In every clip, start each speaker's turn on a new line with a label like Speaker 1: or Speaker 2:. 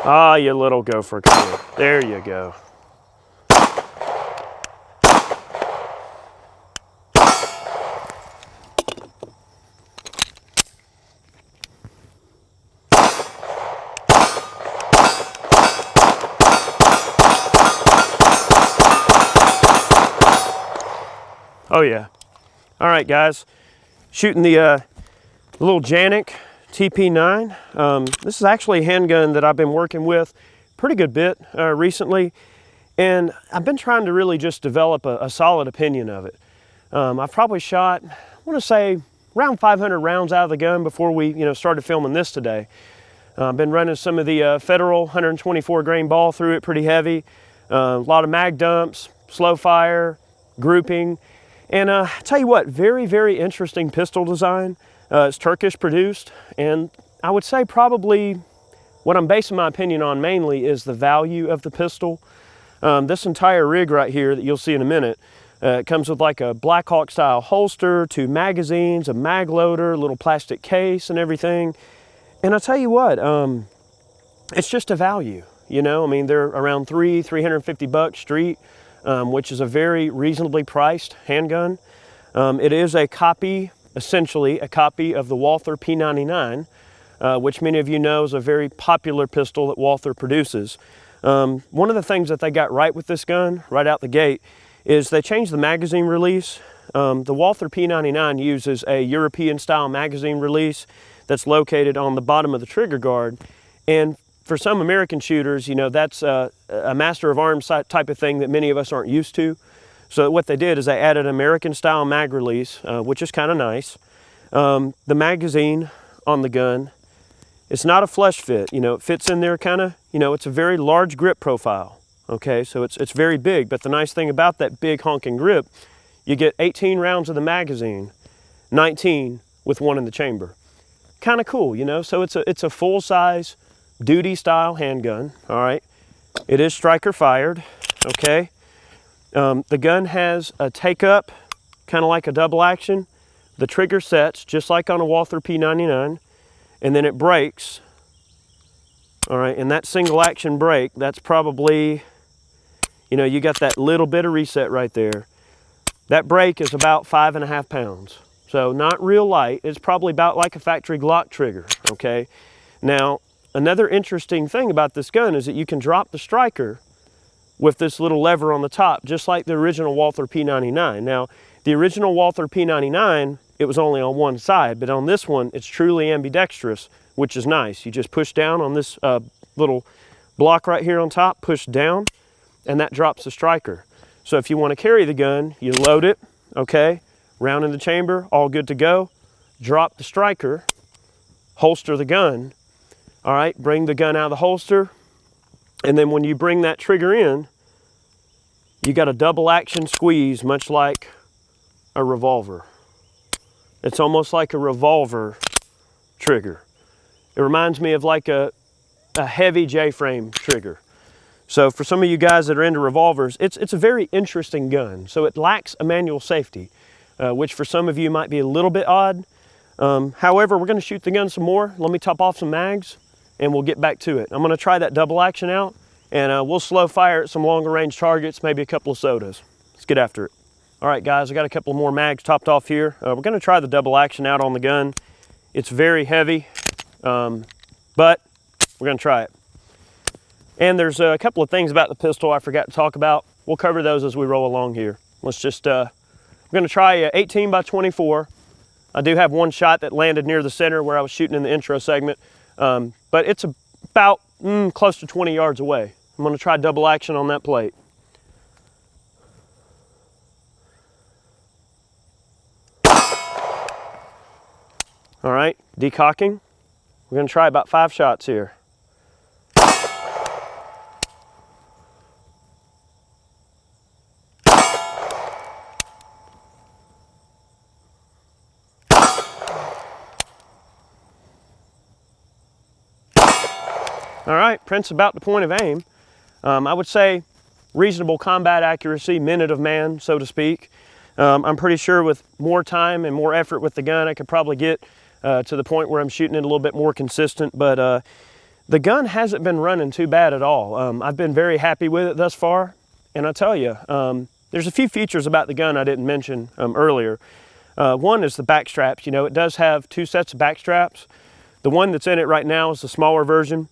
Speaker 1: Ah, you little gopher, come here. There you go. Oh yeah. All right, guys. Shooting the little Canik TP9. This is actually a handgun that I've been working with pretty good bit recently, and I've been trying to really just develop a solid opinion of it. I've probably shot, I want to say, around 500 rounds out of the gun before we started filming this today. I've been running some of the Federal 124 grain ball through it, pretty heavy. A lot of mag dumps, slow fire, grouping. And I tell you what, very, very interesting pistol design. It's Turkish produced, and I would say probably what I'm basing my opinion on mainly is the value of the pistol. This entire rig right here that you'll see in a minute, it comes with like a Blackhawk style holster, 2 magazines, a mag loader, little plastic case and everything. And I tell you what, it's just a value, I mean, they're around $350 street. Which is a very reasonably priced handgun. It is a copy, essentially a copy of the Walther P99, which many of you know is a very popular pistol that Walther produces. One of the things that they got right with this gun, right out the gate, is they changed the magazine release. The Walther P99 uses a European style magazine release that's located on the bottom of the trigger guard. And for some American shooters, that's a master of arms type of thing that many of us aren't used to. So what they did is they added an American style mag release, which is kind of nice. The magazine on the gun, it's not a flush fit. It fits in there kind of, it's a very large grip profile. Okay, so it's very big. But the nice thing about that big honking grip, you get 18 rounds of the magazine, 19 with 1 in the chamber. Kind of cool, So it's a full size duty style handgun. All right, it is striker fired. Okay, the gun has a take up, kind of like a double action. The trigger sets just like on a Walther P99, and then it breaks. All right, and that single action break, that's probably, you got that little bit of reset right there. That break is about 5.5 pounds, so not real light. It's probably about like a factory Glock trigger. Okay, now another interesting thing about this gun is that you can drop the striker with this little lever on the top, just like the original Walther P99. Now, the original Walther P99, it was only on one side, but on this one, it's truly ambidextrous, which is nice. You just push down on this little block right here on top, push down, and that drops the striker. So if you want to carry the gun, you load it, okay, round in the chamber, all good to go, drop the striker, holster the gun. All right, bring the gun out of the holster, and then when you bring that trigger in, you got a double action squeeze, much like a revolver. It's almost like a revolver trigger. It reminds me of like a heavy J-frame trigger. So for some of you guys that are into revolvers, it's a very interesting gun. So it lacks a manual safety, which for some of you might be a little bit odd. However, we're gonna shoot the gun some more. Let me top off some mags, and we'll get back to it. I'm gonna try that double action out, and we'll slow fire at some longer range targets, maybe a couple of sodas. Let's get after it. All right, guys, I got a couple more mags topped off here. We're gonna try the double action out on the gun. It's very heavy, but we're gonna try it. And there's a couple of things about the pistol I forgot to talk about. We'll cover those as we roll along here. Let's just, we're gonna try a 18 by 24. I do have one shot that landed near the center where I was shooting in the intro segment. But it's about close to 20 yards away. I'm gonna try double action on that plate. All right, decocking. We're gonna try about 5 shots here. All right, Prince about the point of aim. I would say reasonable combat accuracy, minute of man, so to speak. I'm pretty sure with more time and more effort with the gun, I could probably get to the point where I'm shooting it a little bit more consistent, but the gun hasn't been running too bad at all. I've been very happy with it thus far. And I tell you, there's a few features about the gun I didn't mention earlier. One is the back straps. You know, it does have 2 sets of back straps. The one that's in it right now is the smaller version,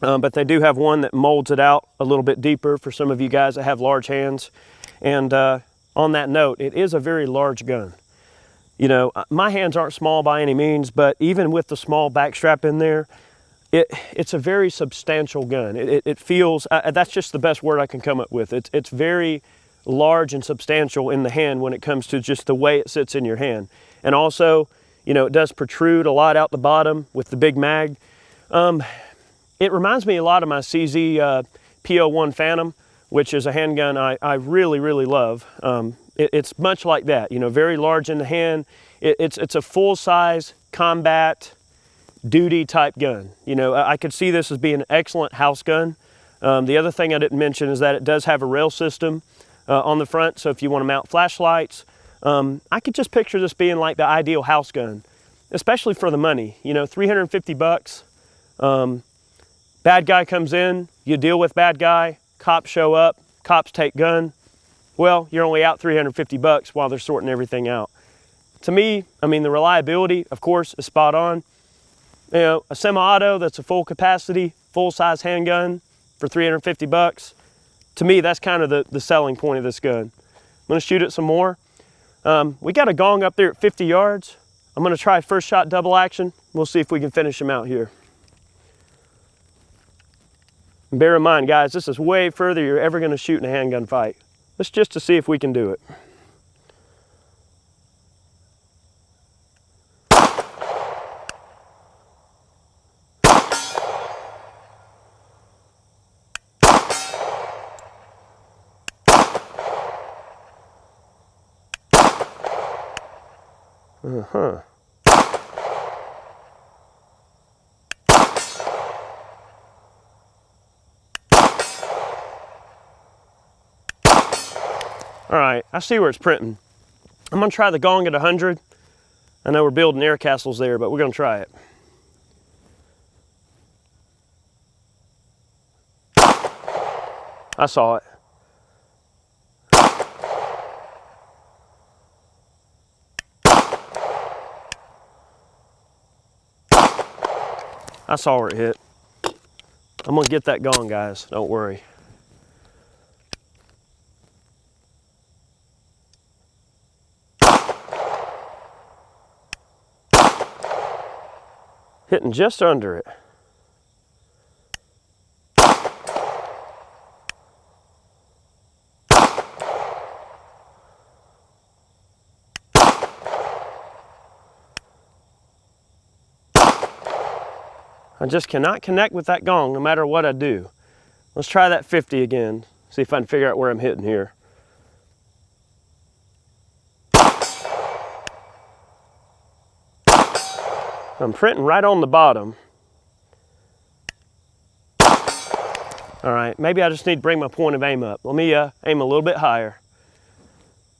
Speaker 1: but they do have one that molds it out a little bit deeper for some of you guys that have large hands. And on that note, it is a very large gun. You know, my hands aren't small by any means, but even with the small back strap in there, it's a very substantial gun. It feels, that's just the best word I can come up with. It's very large and substantial in the hand when it comes to just the way it sits in your hand. And also, you know, it does protrude a lot out the bottom with the big mag. It reminds me a lot of my CZ P01 Phantom, which is a handgun I really, really love. It's much like that, you know, very large in the hand. It's a full-size combat duty type gun. You know, I could see this as being an excellent house gun. The other thing I didn't mention is that it does have a rail system on the front, so if you want to mount flashlights, I could just picture this being like the ideal house gun, especially for the money. You know, 350 bucks. Bad guy comes in, you deal with bad guy, cops show up, cops take gun. Well, you're only out 350 bucks while they're sorting everything out. To me, I mean, the reliability, of course, is spot on. You know, a semi-auto that's a full capacity, full-size handgun for 350 bucks. To me, that's kind of the selling point of this gun. I'm gonna shoot it some more. We got a gong up there at 50 yards. I'm gonna try first shot double action. We'll see if we can finish him out here. And bear in mind, guys, this is way further you're ever gonna shoot in a handgun fight. Let's just to see if we can do it. All right, I see where it's printing. I'm gonna try the gong at 100. I know we're building air castles there, but we're gonna try it. I saw it. I saw where it hit. I'm gonna get that gong, guys, don't worry. Hitting just under it. I just cannot connect with that gong no matter what I do. Let's try that 50 again. See if I can figure out where I'm hitting here. I'm printing right on the bottom. All right, maybe I just need to bring my point of aim up. Let me aim a little bit higher.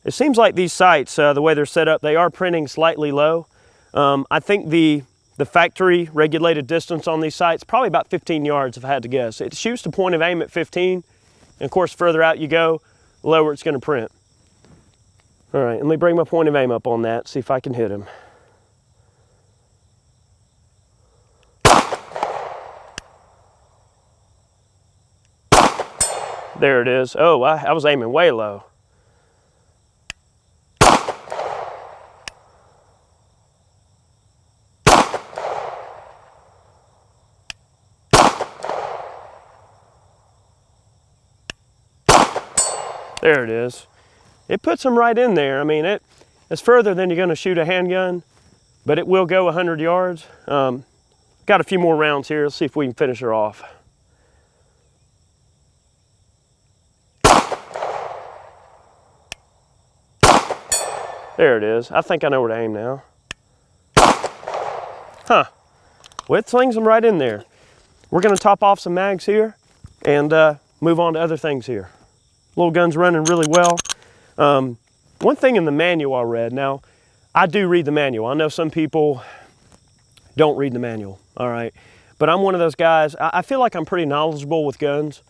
Speaker 1: It seems like these sights, the way they're set up, they are printing slightly low. I think the factory regulated distance on these sights, probably about 15 yards if I had to guess. It shoots the point of aim at 15, and of course further out you go, the lower it's gonna print. All right, let me bring my point of aim up on that, see if I can hit him. There it is. Oh, I was aiming way low. There it is. It puts them right in there. I mean, it's further than you're gonna shoot a handgun, but it will go 100 yards. Got a few more rounds here. Let's see if we can finish her off. There it is. I think I know where to aim now. Huh. Well, it slings them right in there. We're gonna top off some mags here and move on to other things here. Little gun's running really well. One thing in the manual I read, now I do read the manual. I know some people don't read the manual, all right? but I'm one of those guys, I feel like I'm pretty knowledgeable with guns,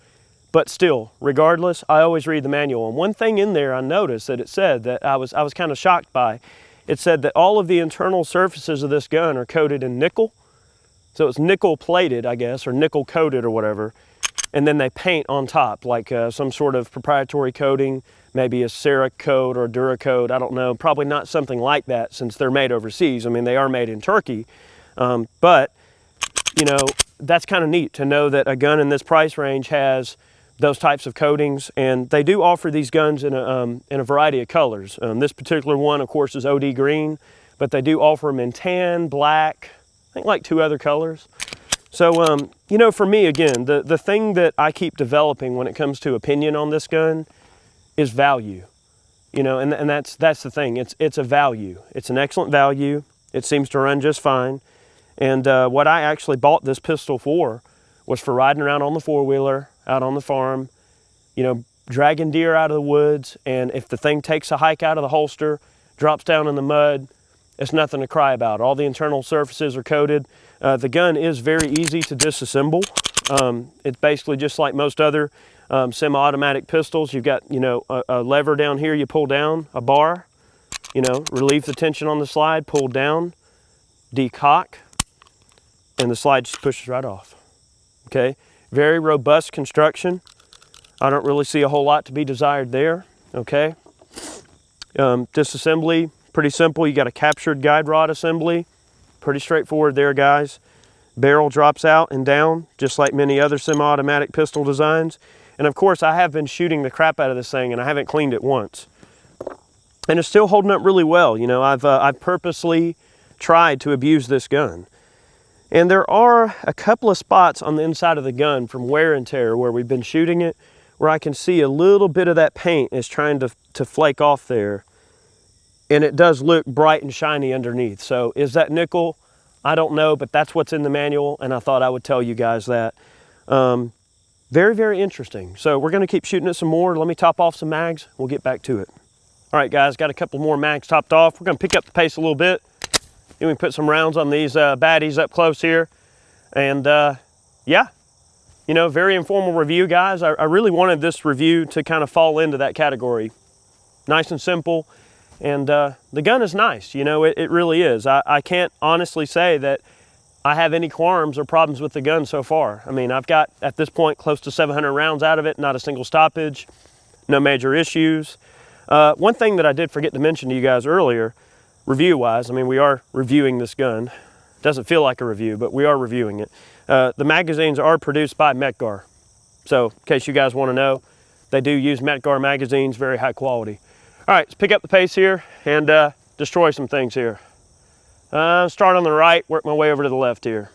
Speaker 1: but still, regardless, I always read the manual. And one thing in there I noticed that it said that I was kind of shocked by. It said that all of the internal surfaces of this gun are coated in nickel. So it's nickel plated, I guess, or nickel coated or whatever. And then they paint on top, like some sort of proprietary coating, maybe a Cerakote or a Duracoat, I don't know, probably not something like that since they're made overseas. I mean, they are made in Turkey, but you know, that's kind of neat to know that a gun in this price range has those types of coatings, and they do offer these guns in a variety of colors. This particular one, of course, is OD green, but they do offer them in tan, black, I think like 2 other colors. So, you know, for me, again, the thing that I keep developing when it comes to opinion on this gun is value. You know, and that's the thing. It's a value. It's an excellent value. It seems to run just fine. And what I actually bought this pistol for was for riding around on the 4-wheeler, out on the farm, you know, dragging deer out of the woods. And if the thing takes a hike out of the holster, drops down in the mud, it's nothing to cry about. All the internal surfaces are coated. The gun is very easy to disassemble. It's basically just like most other semi-automatic pistols. You've got, you know, a lever down here you pull down, a bar, you know, relieve the tension on the slide, pull down, decock, and the slide just pushes right off. Okay, very robust construction. I don't really see a whole lot to be desired there. Okay, disassembly, pretty simple. You got a captured guide rod assembly, pretty straightforward there, guys. Barrel drops out and down, just like many other semi-automatic pistol designs. And of course, I have been shooting the crap out of this thing, and I haven't cleaned it once. And it's still holding up really well. You know, I've purposely tried to abuse this gun. And there are a couple of spots on the inside of the gun from wear and tear where we've been shooting it, where I can see a little bit of that paint is trying to flake off there. And it does look bright and shiny underneath. So is that nickel? I don't know, but that's what's in the manual, and I thought I would tell you guys that. Very, very interesting. So we're gonna keep shooting it some more. Let me top off some mags. We'll get back to it. All right, guys, got a couple more mags topped off. We're gonna pick up the pace a little bit. Then we put some rounds on these baddies up close here. And yeah, you know, very informal review, guys. I really wanted this review to kind of fall into that category. Nice and simple. And the gun is nice, you know, it really is. I can't honestly say that I have any qualms or problems with the gun so far. I mean, I've got, at this point, close to 700 rounds out of it, not a single stoppage, no major issues. One thing that I did forget to mention to you guys earlier, review-wise, I mean, we are reviewing this gun. Doesn't feel like a review, but we are reviewing it. The magazines are produced by Metgar. So, in case you guys want to know, they do use Metgar magazines, very high quality. All right, let's pick up the pace here and destroy some things here. Start on the right, work my way over to the left here.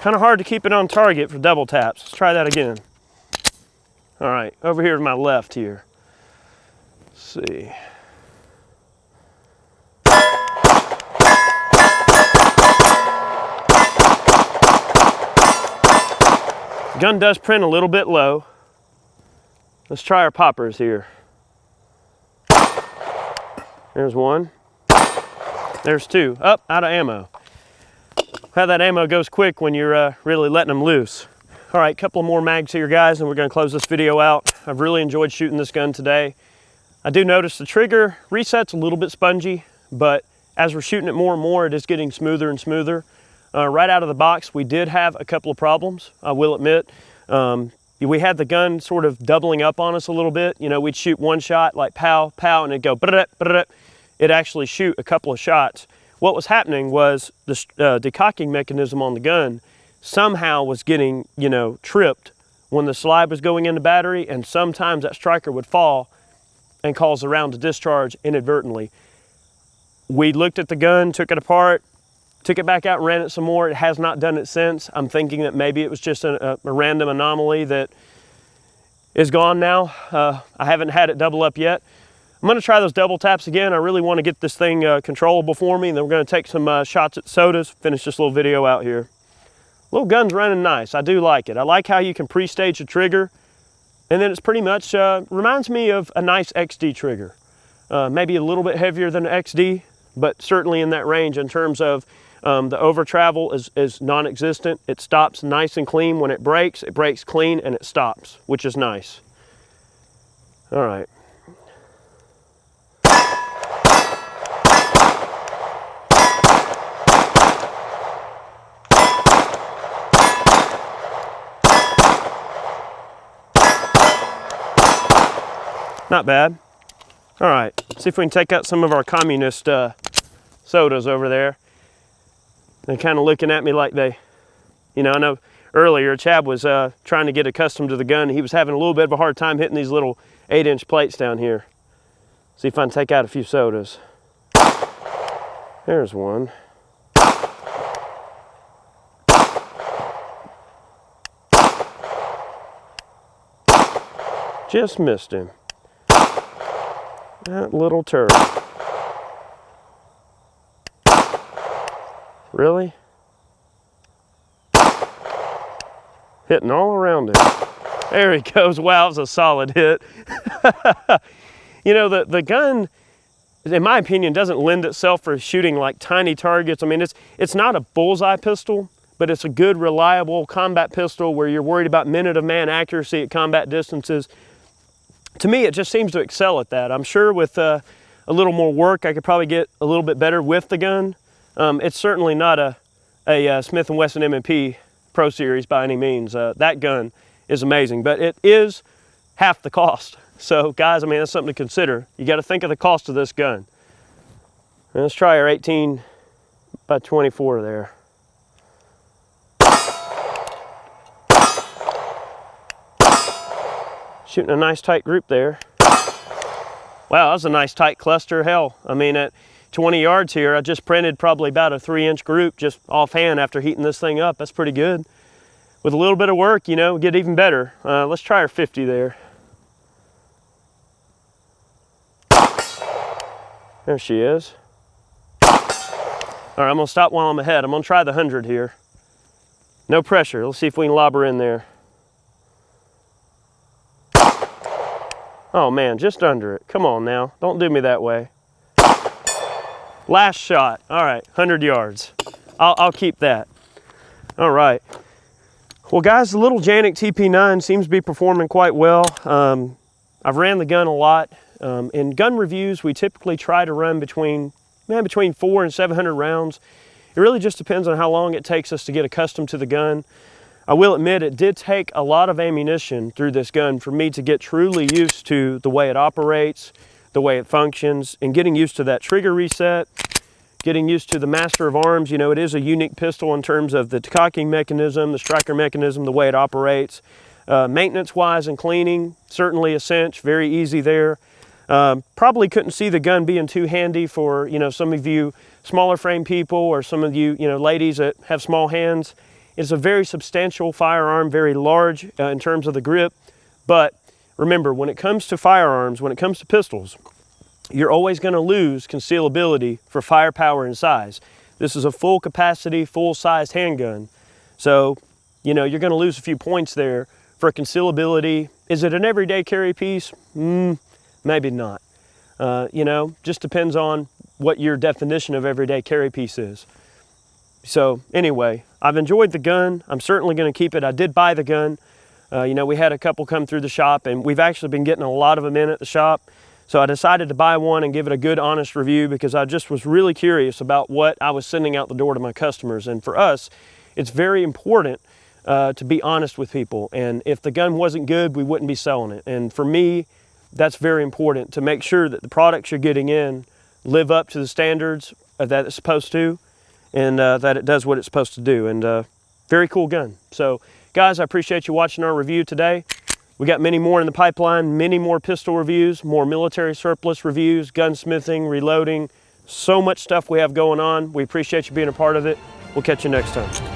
Speaker 1: Kind of hard to keep it on target for double taps. Let's try that again. All right, over here to my left here. See. Gun does print a little bit low. Let's try our poppers here. There's one. There's two. Up, out of ammo. How that ammo goes quick when you're really letting them loose. All right, couple more mags here, guys, and we're gonna close this video out. I've really enjoyed shooting this gun today. I do notice the trigger reset's a little bit spongy, but as we're shooting it more and more, it is getting smoother and smoother. Right out of the box, we did have a couple of problems, I will admit. We had the gun sort of doubling up on us a little bit. You know, we'd shoot one shot, like pow, pow, and it'd go, it'd actually shoot a couple of shots. What was happening was the decocking mechanism on the gun somehow was getting, you know, tripped when the slide was going into battery, and sometimes that striker would fall and cause the round to discharge inadvertently. We looked at the gun, took it apart, took it back out and ran it some more. It has not done it since. I'm thinking that maybe it was just a random anomaly that is gone now. I haven't had it double up yet. I'm gonna try those double taps again. I really wanna get this thing controllable for me, and then we're gonna take some shots at sodas, finish this little video out here. little gun's running nice. I do like it. I like how you can pre-stage a trigger, and then it's pretty much, reminds me of a nice XD trigger. Maybe a little bit heavier than an XD, but certainly in that range in terms of the over travel is non-existent. It stops nice and clean when it breaks clean and it stops, which is nice. All right. Not bad. All right, see if we can take out some of our communist sodas over there. They're kind of looking at me like they, you know, I know earlier Chad was trying to get accustomed to the gun. He was having a little bit of a hard time hitting these little 8-inch plates down here. See if I can take out a few sodas. There's one. Just missed him. That little turd. Really? Hitting all around him. There he goes. Wow, it was a solid hit. You know, the gun, in my opinion, doesn't lend itself for shooting like tiny targets. I mean, it's not a bullseye pistol, but it's a good, reliable combat pistol where you're worried about minute of man accuracy at combat distances. To me, it just seems to excel at that. I'm sure with a little more work, I could probably get a little bit better with the gun. It's certainly not a Smith & Wesson M&P Pro Series by any means. That gun is amazing, but it is half the cost. So guys, I mean, that's something to consider. You got to think of the cost of this gun. Let's try our 18 by 24 there. Shooting a nice tight group there. Wow, that was a nice tight cluster. Hell, I mean, at 20 yards here, I just printed probably about a 3-inch group just offhand after heating this thing up. That's pretty good. With a little bit of work, you know, get even better. Let's try our 50 there. There she is. All right, I'm gonna stop while I'm ahead. I'm gonna try the 100 here. No pressure. Let's see if we can lob her in there. Oh man, just under it. Come on now, don't do me that way. Last shot. All right, 100 yards. I'll keep that. All right. Well guys, the little Canik TP9 seems to be performing quite well. I've ran the gun a lot. In gun reviews, we typically try to run between 400 and 700 rounds. It really just depends on how long it takes us to get accustomed to the gun. I will admit it did take a lot of ammunition through this gun for me to get truly used to the way it operates, the way it functions, and getting used to that trigger reset, getting used to the master of arms. You know, it is a unique pistol in terms of the cocking mechanism, the striker mechanism, the way it operates. Maintenance-wise and cleaning, certainly a cinch, very easy there. Probably couldn't see the gun being too handy for, you know, some of you smaller frame people or some of you, you know, ladies that have small hands. It's a very substantial firearm, very large in terms of the grip. But remember, when it comes to firearms, when it comes to pistols, you're always going to lose concealability for firepower and size. This is a full capacity, full sized handgun. So, you know, you're going to lose a few points there for concealability. Is it an everyday carry piece? Maybe not. You know, just depends on what your definition of everyday carry piece is. So anyway, I've enjoyed the gun. I'm certainly going to keep it. I did buy the gun. You know, we had a couple come through the shop and we've actually been getting a lot of them in at the shop. So I decided to buy one and give it a good, honest review because I just was really curious about what I was sending out the door to my customers. And for us, it's very important to be honest with people. And if the gun wasn't good, we wouldn't be selling it. And for me, that's very important to make sure that the products you're getting in live up to the standards that it's supposed to, and that it does what it's supposed to do. And very cool gun. So guys, I appreciate you watching our review today. We got many more in the pipeline, many more pistol reviews, more military surplus reviews, gunsmithing, reloading, so much stuff we have going on. We appreciate you being a part of it. We'll catch you next time.